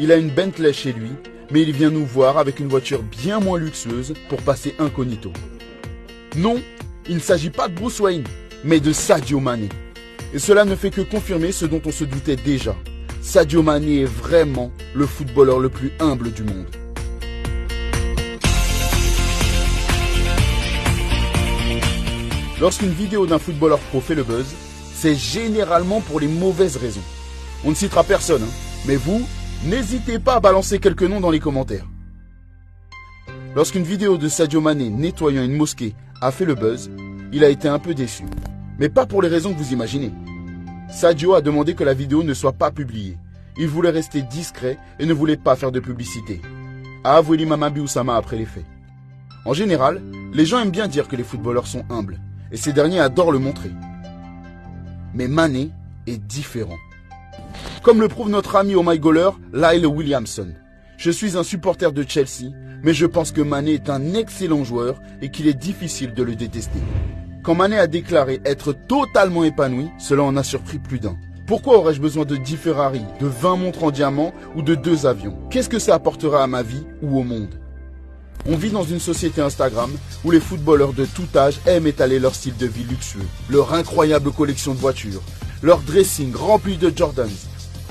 Il a une Bentley chez lui, mais il vient nous voir avec une voiture bien moins luxueuse pour passer incognito. Non, il ne s'agit pas de Bruce Wayne, mais de Sadio Mané. Et cela ne fait que confirmer ce dont on se doutait déjà. Sadio Mané est vraiment le footballeur le plus humble du monde. Lorsqu'une vidéo d'un footballeur pro fait le buzz, c'est généralement pour les mauvaises raisons. On ne citera personne, mais vous, n'hésitez pas à balancer quelques noms dans les commentaires. Lorsqu'une vidéo de Sadio Mané nettoyant une mosquée a fait le buzz, il a été un peu déçu. Mais pas pour les raisons que vous imaginez. Sadio a demandé que la vidéo ne soit pas publiée. Il voulait rester discret et ne voulait pas faire de publicité, a avoué l'imam Abi Oussama après les faits. En général, les gens aiment bien dire que les footballeurs sont humbles, et ces derniers adorent le montrer. Mais Mané est différent. Comme le prouve notre ami Oh My Goaler, Lyle Williamson. Je suis un supporter de Chelsea, mais je pense que Mané est un excellent joueur et qu'il est difficile de le détester. Quand Mané a déclaré être totalement épanoui, cela en a surpris plus d'un. Pourquoi aurais-je besoin de 10 Ferrari, de 20 montres en diamant ou de 2 avions? Qu'est-ce que ça apportera à ma vie ou au monde? On vit dans une société Instagram où les footballeurs de tout âge aiment étaler leur style de vie luxueux, leur incroyable collection de voitures, leur dressing rempli de Jordans,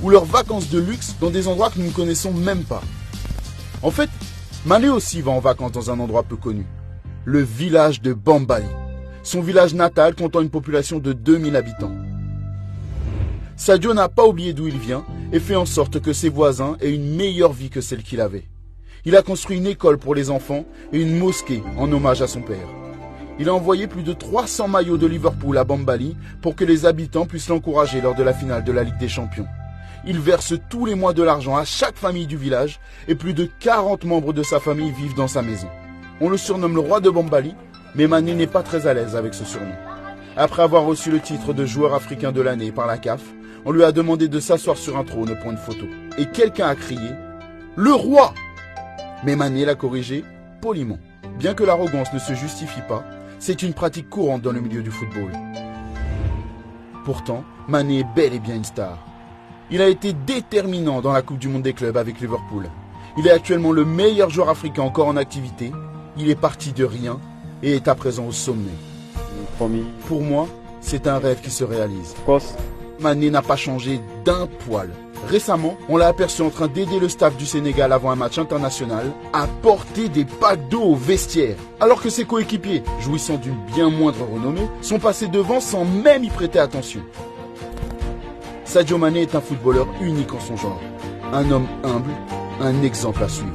ou leurs vacances de luxe dans des endroits que nous ne connaissons même pas. En fait, Mané aussi va en vacances dans un endroit peu connu, le village de Bambali. Son village natal comptant une population de 2000 habitants. Sadio n'a pas oublié d'où il vient et fait en sorte que ses voisins aient une meilleure vie que celle qu'il avait. Il a construit une école pour les enfants et une mosquée en hommage à son père. Il a envoyé plus de 300 maillots de Liverpool à Bambali pour que les habitants puissent l'encourager lors de la finale de la Ligue des Champions. Il verse tous les mois de l'argent à chaque famille du village et plus de 40 membres de sa famille vivent dans sa maison. On le surnomme le roi de Bambali, mais Mané n'est pas très à l'aise avec ce surnom. Après avoir reçu le titre de joueur africain de l'année par la CAF, on lui a demandé de s'asseoir sur un trône pour une photo. Et quelqu'un a crié « Le roi !» Mais Mané l'a corrigé poliment. Bien que l'arrogance ne se justifie pas, c'est une pratique courante dans le milieu du football. Pourtant, Mané est bel et bien une star. Il a été déterminant dans la Coupe du Monde des clubs avec Liverpool. Il est actuellement le meilleur joueur africain encore en activité. Il est parti de rien et est à présent au sommet. Pour moi, c'est un rêve qui se réalise. Mané n'a pas changé d'un poil. Récemment, on l'a aperçu en train d'aider le staff du Sénégal avant un match international à porter des packs d'eau au vestiaire, alors que ses coéquipiers, jouissant d'une bien moindre renommée, sont passés devant sans même y prêter attention. Sadio Mané est un footballeur unique en son genre, un homme humble, un exemple à suivre.